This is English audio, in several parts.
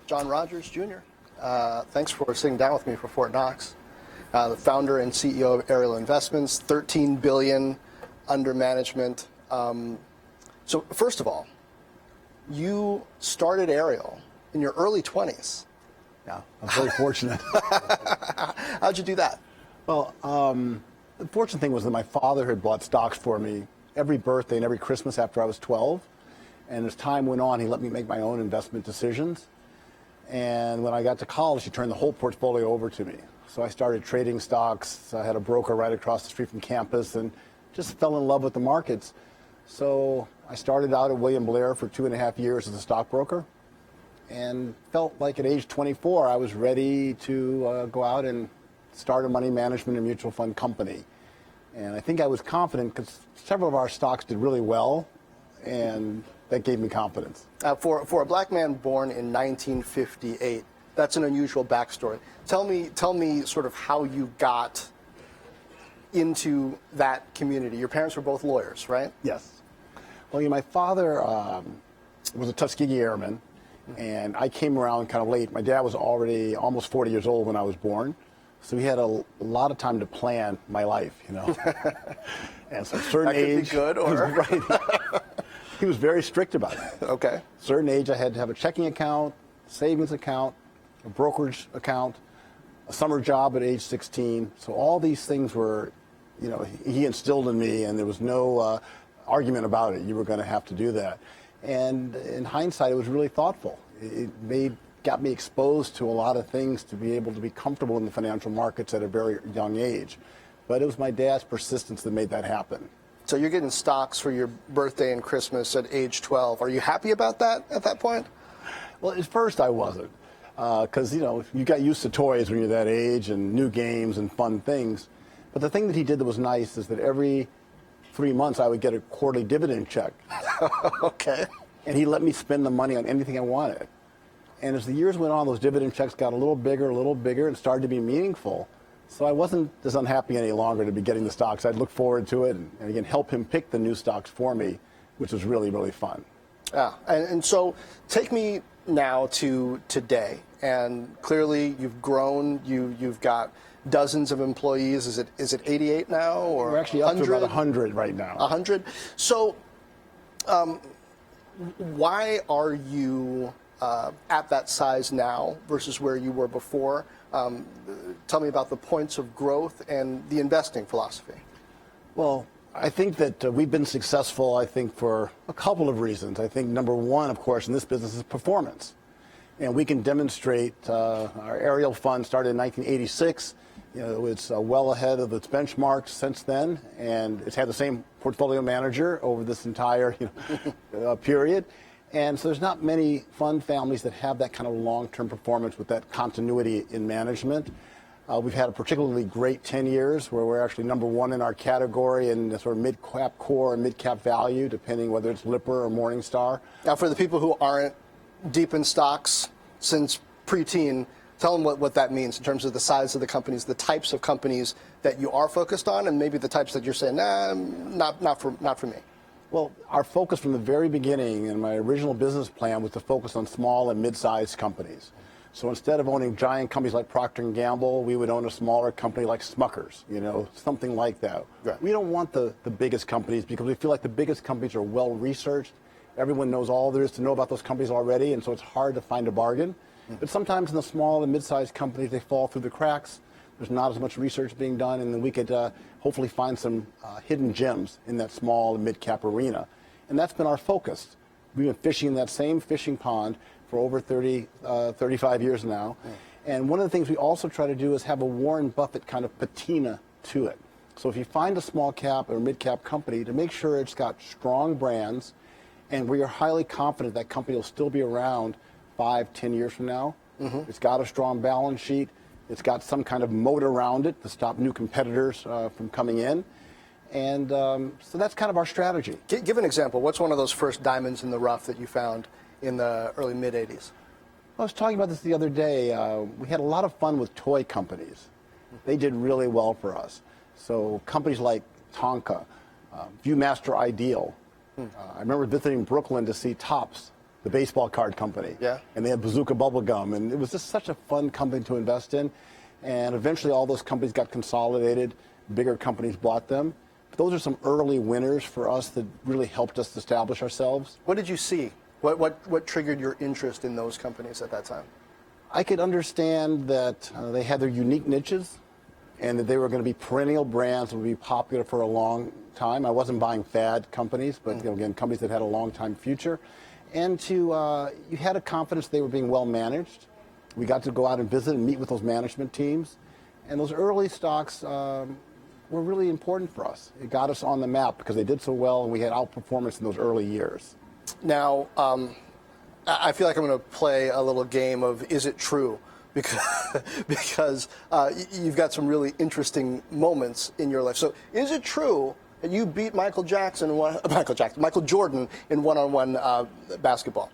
John Rogers, Jr. Thanks for sitting down with me for Fort Knox. The founder and CEO of Ariel Investments, $13 billion under management. So first of all, you started Ariel in your early 20s. Yeah, I'm very fortunate. How'd you do that? Well, the fortunate thing was that my father had bought stocks for me every birthday and every Christmas after I was 12. And as time went on, he let me make my own investment decisions. And when I got to college, he turned the whole portfolio over to me. So I started trading stocks. I had a broker right across the street from campus and just fell in love with the markets. So I started out at William Blair for 2.5 years as a stockbroker and felt like at age 24, I was ready to go out and start a money management and mutual fund company. And I think I was confident because several of our stocks did really well, and that gave me confidence. For a black man born in 1958, that's an unusual backstory. Tell me sort of how you got into that community. Your parents were both lawyers, right? Yes. Well, my father was a Tuskegee Airman, and I came around kind of late. My dad was already almost 40 years old when I was born, so he had a lot of time to plan my life, And so a certain age, could be good, or right. He was very strict about it. Okay. Certain age, I had to have a checking account, savings account, a brokerage account, a summer job at age 16. So all these things were, he instilled in me, and there was no argument about it. You were going to have to do that. And in hindsight, it was really thoughtful. It got me exposed to a lot of things to be able to be comfortable in the financial markets at a very young age. But it was my dad's persistence that made that happen. So you're getting stocks for your birthday and Christmas at age 12. Are you happy about that at that point? Well, at first I wasn't, because, you got used to toys when you're that age and new games and fun things. But the thing that he did that was nice is that every 3 months I would get a quarterly dividend check. Okay. And he let me spend the money on anything I wanted. And as the years went on, those dividend checks got a little bigger, and started to be meaningful. So I wasn't as unhappy any longer to be getting the stocks. I'd look forward to it and again, help him pick the new stocks for me, which was really, really fun. Yeah, and so take me now to today. And clearly you've grown, you've got dozens of employees. Is it 88 now? Or we're actually up to about 100 right now. 100? So why are you at that size now versus where you were before? Tell me about the points of growth and the investing philosophy. Well, I think that we've been successful, for a couple of reasons. I think number one, of course, in this business is performance. And we can demonstrate our Ariel fund started in 1986. It's well ahead of its benchmarks since then, and it's had the same portfolio manager over this entire period. And so there's not many fund families that have that kind of long-term performance with that continuity in management. We've had a particularly great 10 years where we're actually number one in our category in the sort of mid-cap core and mid-cap value, depending whether it's Lipper or Morningstar. Now, for the people who aren't deep in stocks since preteen, tell them what that means in terms of the size of the companies, the types of companies that you are focused on, and maybe the types that you're saying, nah, not for me. Well, our focus from the very beginning in my original business plan was to focus on small and mid-sized companies. So instead of owning giant companies like Procter & Gamble, we would own a smaller company like Smucker's, something like that. Right. We don't want the biggest companies because we feel like the biggest companies are well-researched. Everyone knows all there is to know about those companies already, and so it's hard to find a bargain. But sometimes in the small and mid-sized companies, they fall through the cracks. There's not as much research being done, and then we could hopefully find some hidden gems in that small and mid-cap arena. And that's been our focus. We've been fishing in that same fishing pond for over 35 years now. And one of the things we also try to do is have a Warren Buffett kind of patina to it. So if you find a small cap or mid-cap company, to make sure it's got strong brands and where you're highly confident that company will still be around 5-10 years from now. It's got a strong balance sheet. It's got some kind of moat around it to stop new competitors from coming in. And so that's kind of our strategy. Give an example. What's one of those first diamonds in the rough that you found in the early mid-'80s? I was talking about this the other day. We had a lot of fun with toy companies. They did really well for us. So companies like Tonka, Viewmaster Ideal. I remember visiting Brooklyn to see Topps the baseball card company. Yeah. And they had Bazooka Bubble Gum, and it was just such a fun company to invest in. And eventually all those companies got consolidated, bigger companies bought them. But those are some early winners for us that really helped us establish ourselves. What did you see? What triggered your interest in those companies at that time? I could understand that they had their unique niches and that they were going to be perennial brands that would be popular for a long time. I wasn't buying fad companies, but again, companies that had a long time future. And you had a confidence they were being well managed. We got to go out and visit and meet with those management teams. And those early stocks were really important for us. It got us on the map because they did so well and we had outperformance in those early years. Now, I feel like I'm going to play a little game of Is It True? Because you've got some really interesting moments in your life. So is it true that you beat Michael Jordan in one-on-one basketball?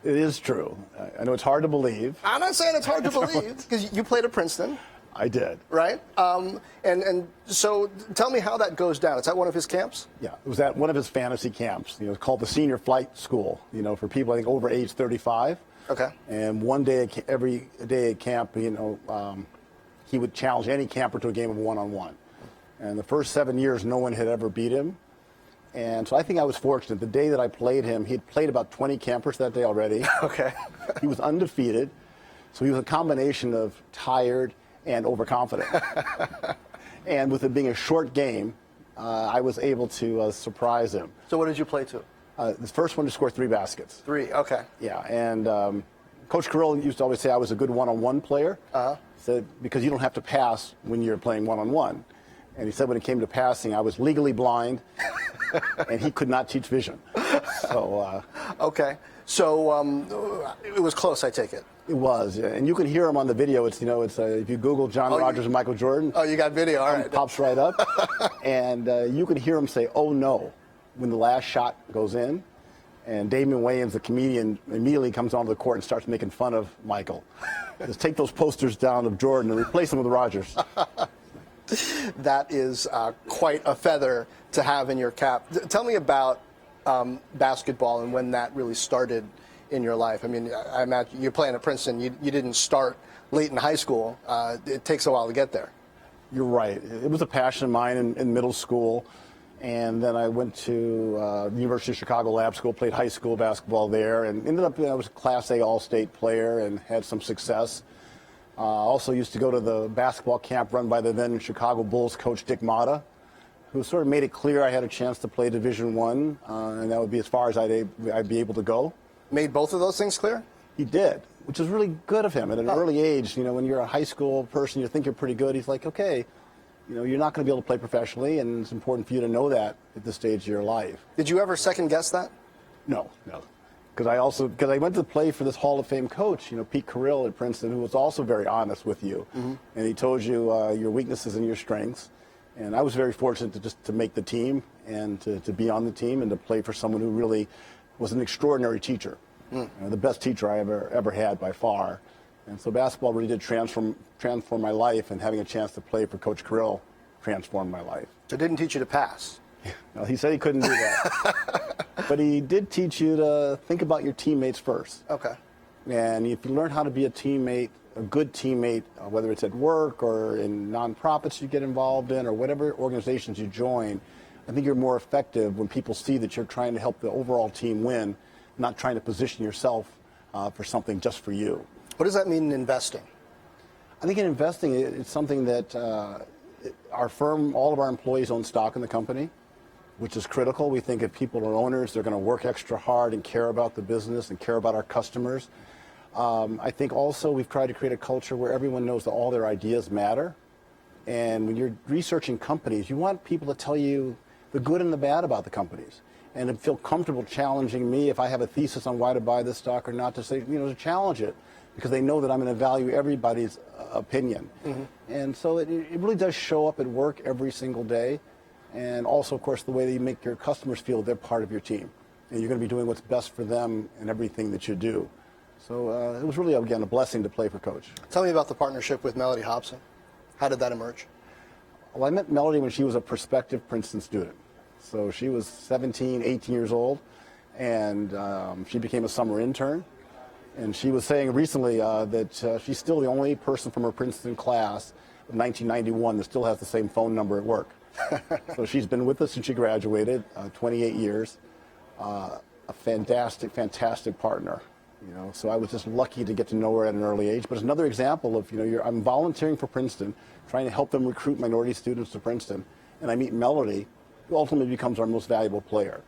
It is true. I know it's hard to believe. I'm not saying it's hard to believe because you played at Princeton. I did. Right? And so tell me how that goes down. Is that one of his camps? Yeah, it was at one of his fantasy camps. It's called the Senior Flight School, for people, I think, over age 35. Okay. And one day, every day at camp, he would challenge any camper to a game of one-on-one. And the first 7 years, no one had ever beat him. And so I think I was fortunate. The day that I played him, he'd played about 20 campers that day already. Okay. He was undefeated. So he was a combination of tired and overconfident. And with it being a short game, I was able to surprise him. So what did you play to? The first one to score 3 baskets. 3, okay. Yeah, and Coach Carrill used to always say I was a good one-on-one player. Said because you don't have to pass when you're playing one-on-one. And he said when it came to passing, I was legally blind, and he could not teach vision. So. Okay. So it was close, I take it. It was, yeah. And you can hear him on the video. It's if you Google John Rogers and Michael Jordan. Oh, you got video. All right. It pops right up, and you can hear him say, "Oh no," when the last shot goes in. And Damon Wayans, the comedian, immediately comes onto the court and starts making fun of Michael. Just take those posters down of Jordan and replace them with Rogers. That is quite a feather to have in your cap. Tell me about basketball and when that really started in your life. I mean, I imagine you're playing at Princeton. You didn't start late in high school. It takes a while to get there. You're right. It was a passion of mine in middle school. And then I went to the University of Chicago Lab School, played high school basketball there, and ended up, I was a Class A All-State player and had some success. Also used to go to the basketball camp run by the then Chicago Bulls coach Dick Motta, who sort of made it clear I had a chance to play Division I, and that would be as far as I'd be able to go. Made both of those things clear? He did, which is really good of him. At an early age, when you're a high school person, you think you're pretty good. He's like, okay, you're not going to be able to play professionally, and it's important for you to know that at this stage of your life. Did you ever second guess that? No. Because I went to play for this Hall of Fame coach, Pete Carrill at Princeton, who was also very honest with you. Mm-hmm. And he told you your weaknesses and your strengths. And I was very fortunate to make the team and to be on the team and to play for someone who really was an extraordinary teacher. The best teacher I ever had by far. And so basketball really did transform my life, and having a chance to play for Coach Carrill transformed my life. So it didn't teach you to pass? Well, he said he couldn't do that. But he did teach you to think about your teammates first. Okay. And if you learn how to be a teammate, a good teammate, whether it's at work or in nonprofits you get involved in or whatever organizations you join, I think you're more effective when people see that you're trying to help the overall team win, not trying to position yourself for something just for you. What does that mean in investing? I think in investing, it's something that our firm, all of our employees own stock in the company, which is critical. We think if people are owners, they're going to work extra hard and care about the business and care about our customers. I think also we've tried to create a culture where everyone knows that all their ideas matter. And when you're researching companies, you want people to tell you the good and the bad about the companies, and to feel comfortable challenging me if I have a thesis on why to buy this stock or not, to say, to challenge it, because they know that I'm going to value everybody's opinion. Mm-hmm. And so it really does show up at work every single day. And also, of course, the way that you make your customers feel they're part of your team. And you're going to be doing what's best for them in everything that you do. So it was really, again, a blessing to play for Coach. Tell me about the partnership with Melody Hobson. How did that emerge? Well, I met Melody when she was a prospective Princeton student. So she was 17, 18 years old. and she became a summer intern. And she was saying recently that she's still the only person from her Princeton class of 1991 that still has the same phone number at work. So she's been with us since she graduated, 28 years. A fantastic partner. You know, so I was just lucky to get to know her at an early age. But it's another example of, you know, I'm volunteering for Princeton, trying to help them recruit minority students to Princeton, and I meet Melody, who ultimately becomes our most valuable player.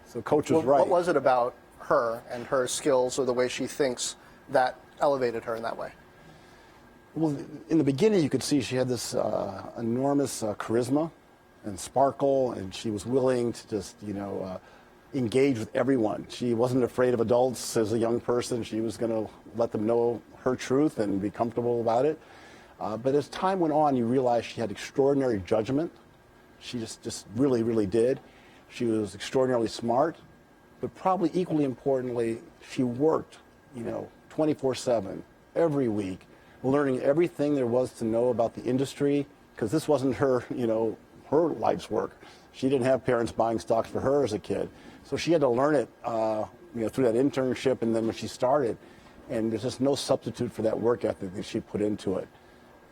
So Coach was right. What was it about her and her skills or the way she thinks that elevated her in that way? Well, in the beginning, you could see she had this enormous charisma and sparkle, and she was willing to just, you know, engage with everyone. She wasn't afraid of adults as a young person. She was going to let them know her truth and be comfortable about it. But as time went on, you realize she had extraordinary judgment. She just really did. She was extraordinarily smart, but probably equally importantly, she worked, you know, 24/7 every week, learning everything there was to know about the industry, because this wasn't her, you know, her life's work. She didn't have parents buying stocks for her as a kid. So she had to learn it, you know, through that internship and then when she started. And there's just no substitute for that work ethic that she put into it.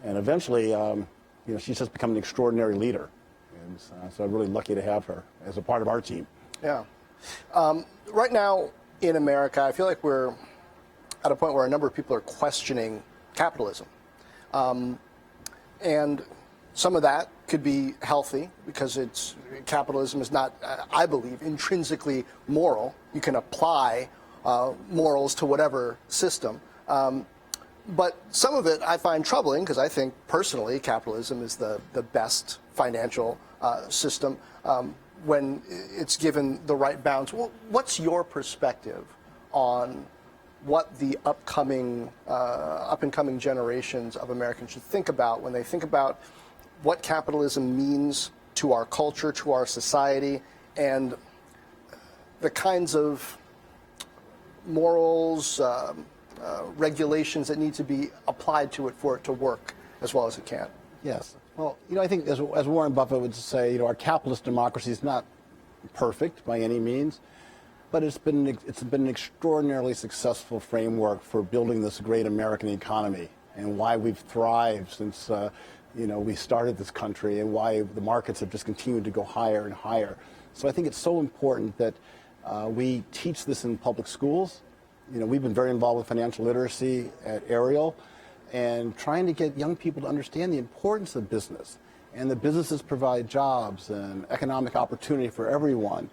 And eventually, you know, she's just become an extraordinary leader. And so I'm really lucky to have her as a part of our team. Yeah. Right now in America, I feel like we're at a point where a number of people are questioning capitalism. And some of that could be healthy because capitalism is not, I believe, intrinsically moral. You can apply morals to whatever system. But some of it I find troubling because I think personally capitalism is the best financial system when it's given the right balance. Well, what's your perspective on what the up-and-coming generations of Americans should think about when they think about what capitalism means to our culture, to our society, and the kinds of morals, regulations that need to be applied to it for it to work as well as it can? Yes. Well, you know, I think as Warren Buffett would say, you know, our capitalist democracy is not perfect by any means, but it's been an extraordinarily successful framework for building this great American economy and why we've thrived since you know, we started this country and why the markets have just continued to go higher and higher. So I think it's so important that we teach this in public schools. You know, we've been very involved with financial literacy at Ariel and trying to get young people to understand the importance of business and that businesses provide jobs and economic opportunity for everyone.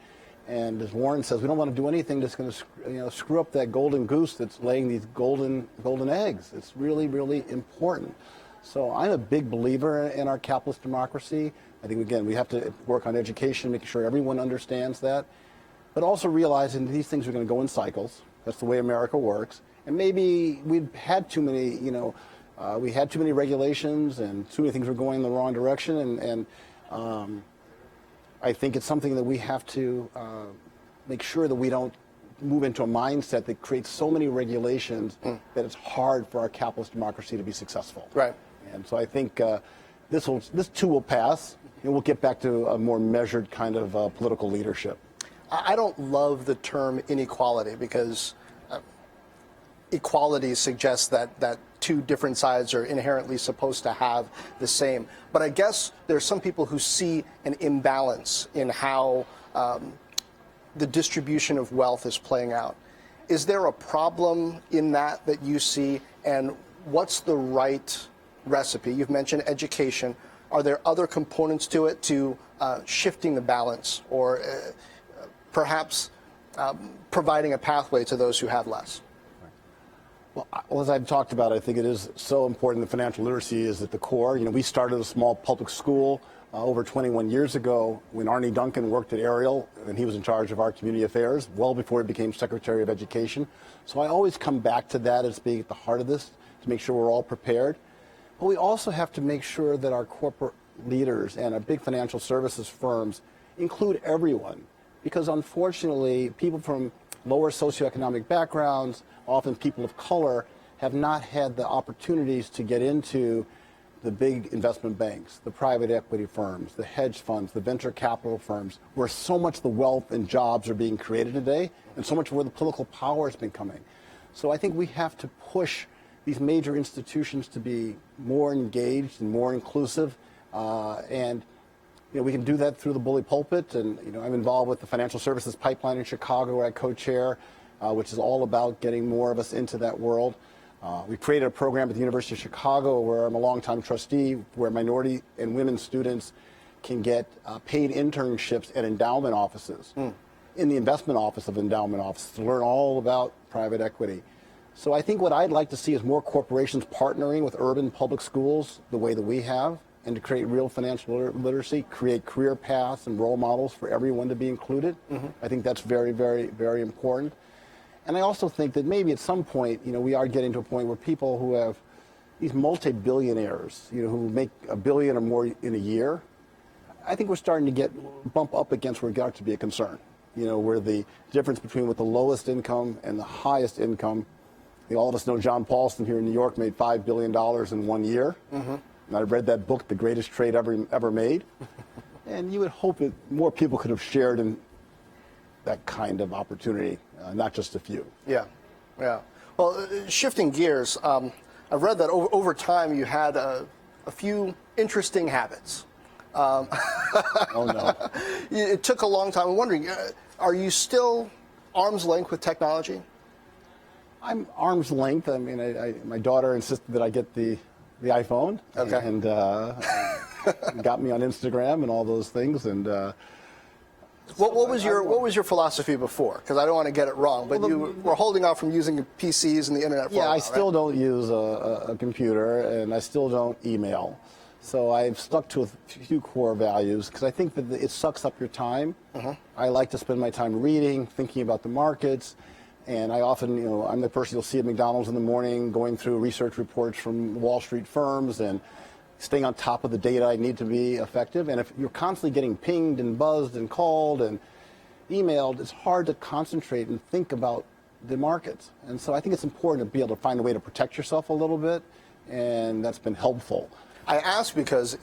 And as Warren says, we don't want to do anything that's going to, you know, screw up that golden goose that's laying these golden eggs. It's really important. So I'm a big believer in our capitalist democracy. I think, again, we have to work on education, making sure everyone understands that, but also realizing these things are going to go in cycles. That's the way America works. And maybe we've had too many, you know, we had too many regulations and too many things were going in the wrong direction. And I think it's something that we have to make sure that we don't move into a mindset that creates so many regulations that it's hard for our capitalist democracy to be successful. Right. And so I think this too will pass, and we'll get back to a more measured kind of political leadership. I don't love the term inequality because equality suggests that two different sides are inherently supposed to have the same. But I guess there's some people who see an imbalance in how the distribution of wealth is playing out. Is there a problem in that you see, and what's the right recipe? You've mentioned education. Are there other components to it to shifting the balance or perhaps providing a pathway to those who have less? Well, as I've talked about, I think it is so important that financial literacy is at the core. You know, we started a small public school over 21 years ago when Arnie Duncan worked at Ariel, and he was in charge of our community affairs well before he became Secretary of Education. So I always come back to that as being at the heart of this to make sure we're all prepared. But we also have to make sure that our corporate leaders and our big financial services firms include everyone, because unfortunately, people from lower socioeconomic backgrounds, often people of color, have not had the opportunities to get into the big investment banks, the private equity firms, the hedge funds, the venture capital firms, where so much of the wealth and jobs are being created today, and so much where the political power has been coming. So I think we have to push these major institutions to be more engaged and more inclusive, and we can do that through the bully pulpit. And I'm involved with the Financial Services Pipeline in Chicago, where I co-chair, which is all about getting more of us into that world. We created a program at the University of Chicago, where I'm a longtime trustee, where minority and women students can get paid internships at endowment offices, in the investment office of endowment offices, to learn all about private equity. So I think what I'd like to see is more corporations partnering with urban public schools the way that we have, and to create real financial literacy, create career paths and role models for everyone to be included. I think that's very, very, very important. And I also think that maybe at some point, we are getting to a point where people who have these multi-billionaires, who make $1 billion or more in a year, I think we're starting to bump up against where it got to be a concern. Where the difference between what the lowest income and the highest income, all of us know John Paulson here in New York made $5 billion in 1 year. And I read that book, The Greatest Trade Ever Made. And you would hope that more people could have shared in that kind of opportunity, not just a few. Yeah. Well, shifting gears, I've read that over time you had a few interesting habits. Oh, no. It took a long time. I'm wondering, are you still arm's length with technology? I'm arm's length. I mean, my daughter insisted that I get the iPhone, and got me on Instagram and all those things. And what was your philosophy before? Because I don't want to get it wrong, but you were holding off from using PCs and the internet for a while, I still don't use a computer, and I still don't email. So I've stuck to a few core values, because I think that it sucks up your time. I like to spend my time reading, thinking about the markets. And I often, I'm the person you'll see at McDonald's in the morning going through research reports from Wall Street firms and staying on top of the data I need to be effective. And if you're constantly getting pinged and buzzed and called and emailed, it's hard to concentrate and think about the markets. And so I think it's important to be able to find a way to protect yourself a little bit, and that's been helpful. I ask because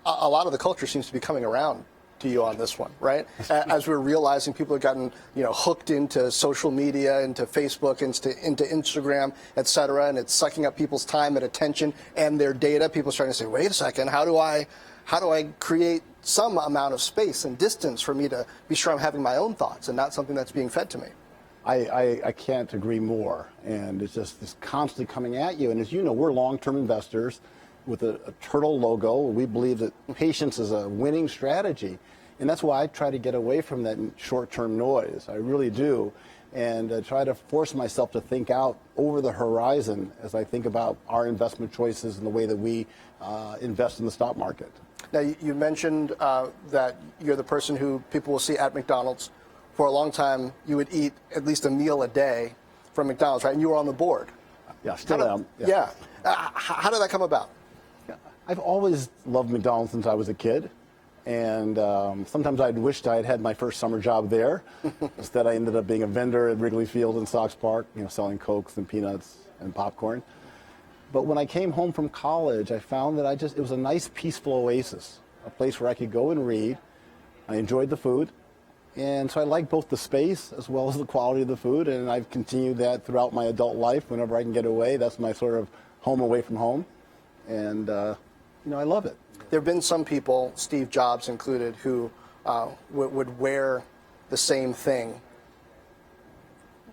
a lot of the culture seems to be coming around to you on this one, right? As we're realizing people have gotten, hooked into social media, into Facebook, into Instagram, et cetera, and it's sucking up people's time and attention and their data. People are starting to say, wait a second, how do I create some amount of space and distance for me to be sure I'm having my own thoughts and not something that's being fed to me? I can't agree more. And it's constantly coming at you. And as you know, we're long-term investors with a turtle logo. We believe that patience is a winning strategy. And that's why I try to get away from that short-term noise. I really do. And try to force myself to think out over the horizon as I think about our investment choices and the way that we invest in the stock market. Now, you mentioned that you're the person who people will see at McDonald's. For a long time, you would eat at least a meal a day from McDonald's, right? And you were on the board. Yeah, still am. Yeah. How did that come about? I've always loved McDonald's since I was a kid. And sometimes I'd wished I had had my first summer job there. Instead, I ended up being a vendor at Wrigley Field in Sox Park, selling Cokes and peanuts and popcorn. But when I came home from college, I found that it was a nice, peaceful oasis, a place where I could go and read. I enjoyed the food. And so I like both the space as well as the quality of the food. And I've continued that throughout my adult life. Whenever I can get away, that's my sort of home away from home. And, I love it. There have been some people, Steve Jobs included, who would wear the same thing,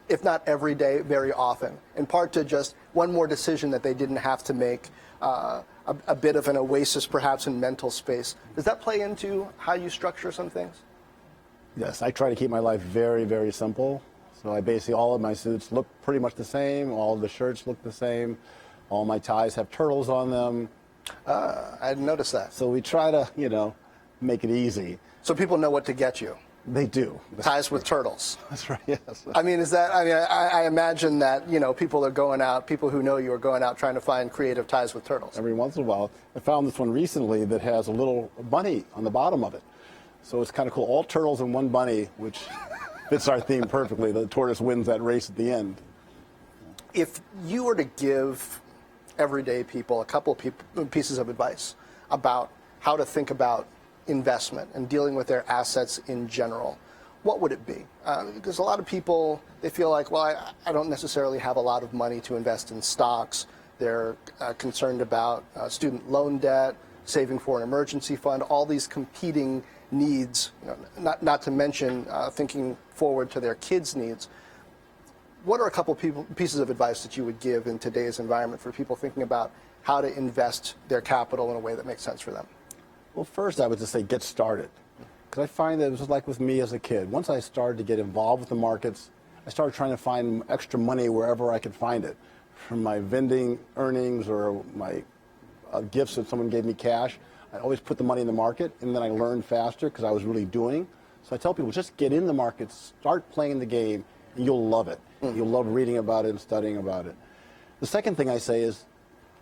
if not every day, very often, in part to just one more decision that they didn't have to make, a bit of an oasis perhaps in mental space. Does that play into how you structure some things? Yes, I try to keep my life very, very simple. So basically all of my suits look pretty much the same. All of the shirts look the same. All my ties have turtles on them. I hadn't noticed that. So we try to, make it easy. So people know what to get you. They do. Ties with turtles. That's right, yes. I imagine that, people are going out, people who know you are going out trying to find creative ties with turtles. Every once in a while. I found this one recently that has a little bunny on the bottom of it. So it's kind of cool. All turtles and one bunny, which fits our theme perfectly. The tortoise wins that race at the end. If you were to give everyday people a couple of pieces of advice about how to think about investment and dealing with their assets in general, what would it be? Because a lot of people, they feel like, well, I don't necessarily have a lot of money to invest in stocks. They're concerned about student loan debt, saving for an emergency fund, all these competing needs, not to mention thinking forward to their kids' needs. What are a couple pieces of advice that you would give in today's environment for people thinking about how to invest their capital in a way that makes sense for them? Well, first I would just say get started. Because I find that it was like with me as a kid. Once I started to get involved with the markets, I started trying to find extra money wherever I could find it. From my vending earnings or my gifts that someone gave me cash, I always put the money in the market, and then I learned faster because I was really doing. So I tell people, just get in the markets, start playing the game, and you'll love it. You'll love reading about it and studying about it. The second thing I say is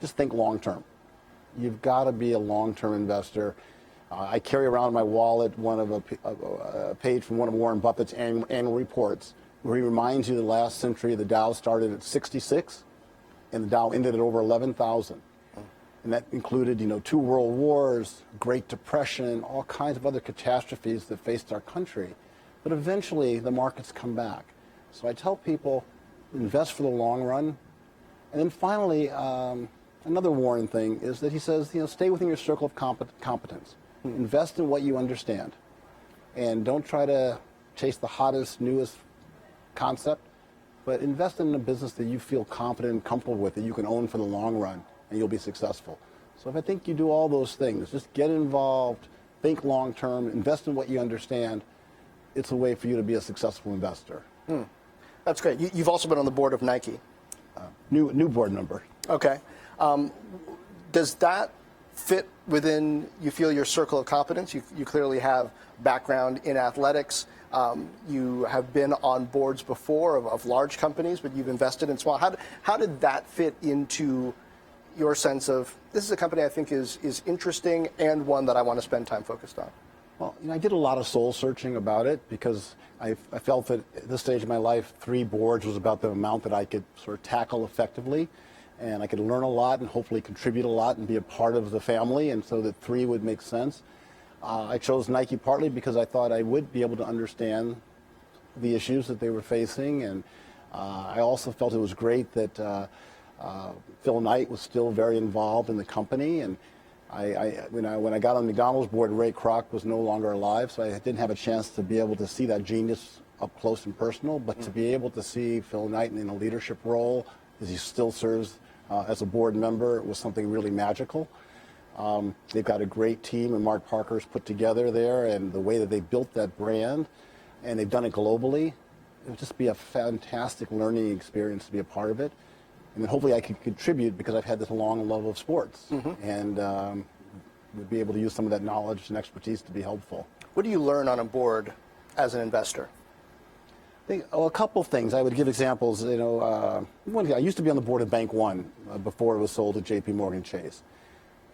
just think long term. You've got to be a long-term investor. I carry around in my wallet a page from one of Warren Buffett's annual reports where he reminds you the last century the Dow started at 66 and the Dow ended at over 11,000. And that included, 2 world wars, Great Depression, all kinds of other catastrophes that faced our country. But eventually the markets come back. So I tell people, invest for the long run. And then finally, another Warren thing is that he says, stay within your circle of competence. Invest in what you understand. And don't try to chase the hottest, newest concept, but invest in a business that you feel confident and comfortable with, that you can own for the long run, and you'll be successful. So if I think you do all those things, just get involved, think long term, invest in what you understand, it's a way for you to be a successful investor. That's great. You've also been on the board of Nike. New board member. Okay. Does that fit within, you feel, your circle of competence? You clearly have background in athletics. You have been on boards before of large companies, but you've invested in small. How did that fit into your sense of, this is a company I think is interesting and one that I want to spend time focused on? Well, I did a lot of soul searching about it because I felt that at this stage of my life, 3 boards was about the amount that I could sort of tackle effectively. And I could learn a lot and hopefully contribute a lot and be a part of the family, and so that 3 would make sense. I chose Nike partly because I thought I would be able to understand the issues that they were facing, and I also felt it was great that Phil Knight was still very involved in the company. And when I got on McDonald's board, Ray Kroc was no longer alive, so I didn't have a chance to be able to see that genius up close and personal, but to be able to see Phil Knight in a leadership role as he still serves as a board member was something really magical. They've got a great team, and Mark Parker's put together there, and the way that they built that brand, and they've done it globally, it would just be a fantastic learning experience to be a part of it. And then hopefully I could contribute because I've had this long love of sports, and would be able to use some of that knowledge and expertise to be helpful. What do you learn on a board as an investor? A couple things. I would give examples. I used to be on the board of Bank One before it was sold to J.P. Morgan Chase.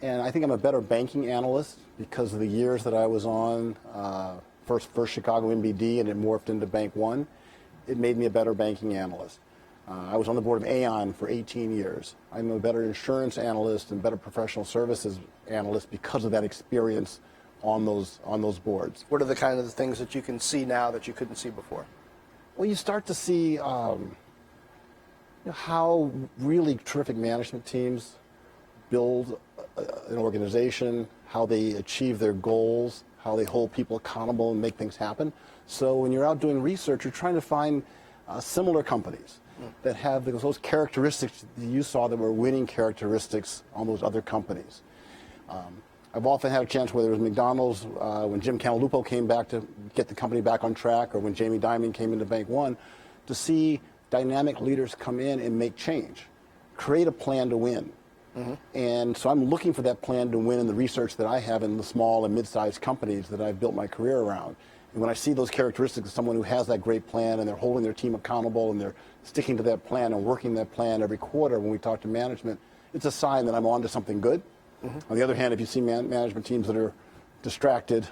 And I think I'm a better banking analyst because of the years that I was on, first Chicago MBD, and it morphed into Bank One. It made me a better banking analyst. I was on the board of Aon for 18 years. I'm a better insurance analyst and better professional services analyst because of that experience on those boards. What are the kind of things that you can see now that you couldn't see before? Well, you start to see how really terrific management teams build an organization, how they achieve their goals, how they hold people accountable and make things happen. So when you're out doing research, you're trying to find similar companies that have those characteristics that you saw that were winning characteristics on those other companies. I've often had a chance, whether it was McDonald's, when Jim Cantalupo came back to get the company back on track, or when Jamie Dimon came into Bank One, to see dynamic leaders come in and make change, create a plan to win. And so I'm looking for that plan to win in the research that I have in the small and mid-sized companies that I've built my career around. And when I see those characteristics of someone who has that great plan and they're holding their team accountable and they're sticking to that plan and working that plan every quarter when we talk to management, it's a sign that I'm on to something good. On the other hand, if you see management teams that are distracted,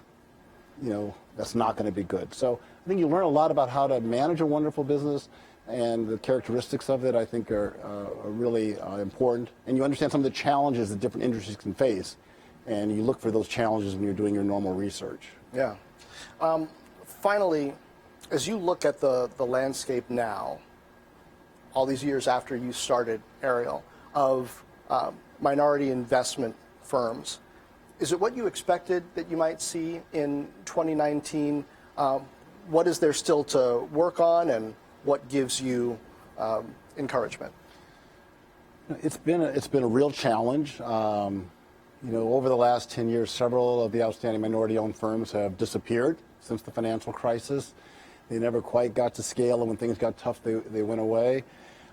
that's not going to be good. So I think you learn a lot about how to manage a wonderful business, and the characteristics of it, I think, are really important. And you understand some of the challenges that different industries can face, and you look for those challenges when you're doing your normal research. Yeah. Finally, as you look at the landscape now, all these years after you started Ariel, of minority investment firms, is it what you expected that you might see in 2019? What is there still to work on, and what gives you encouragement? It's been a real challenge. Over the last 10 years, several of the outstanding minority-owned firms have disappeared since the financial crisis. They never quite got to scale, and when things got tough, they went away.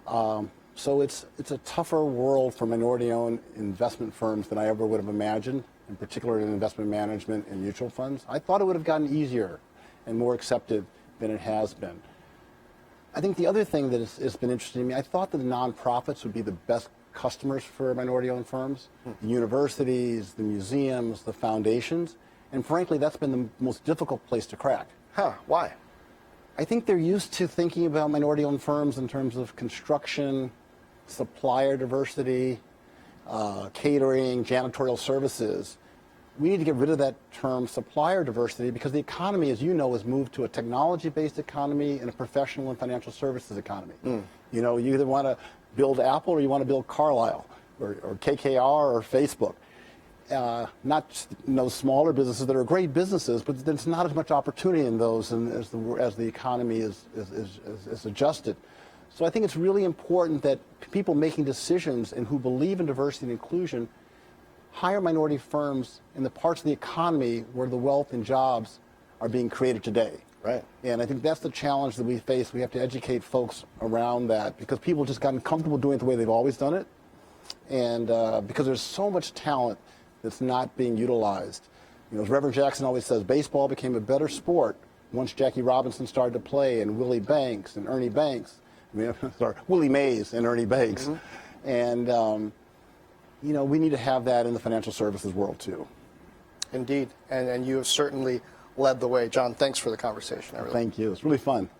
So it's a tougher world for minority-owned investment firms than I ever would have imagined, in particular in investment management and mutual funds. I thought it would have gotten easier and more accepted than it has been. I think the other thing that has been interesting to me, I thought that the nonprofits would be the best customers for minority-owned firms, the universities, the museums, the foundations, and frankly, that's been the most difficult place to crack. Huh, why? I think they're used to thinking about minority-owned firms in terms of construction, supplier diversity, catering, janitorial services. We need to get rid of that term supplier diversity because the economy, as you know, has moved to a technology-based economy and a professional and financial services economy. You either want to build Apple or you want to build Carlyle or KKR or Facebook. Not those smaller businesses that are great businesses, but there's not as much opportunity in those as the economy is adjusted. So I think it's really important that people making decisions and who believe in diversity and inclusion hire minority firms in the parts of the economy where the wealth and jobs are being created today. Right. And I think that's the challenge that we face. We have to educate folks around that because people just gotten comfortable doing it the way they've always done it. And because there's so much talent that's not being utilized. As Reverend Jackson always says, baseball became a better sport once Jackie Robinson started to play, and Willie Banks and Ernie Banks. Willie Mays and Ernie Banks. And, we need to have that in the financial services world, too. Indeed. And you have certainly led the way. John, thanks for the conversation. Thank you. It's really fun.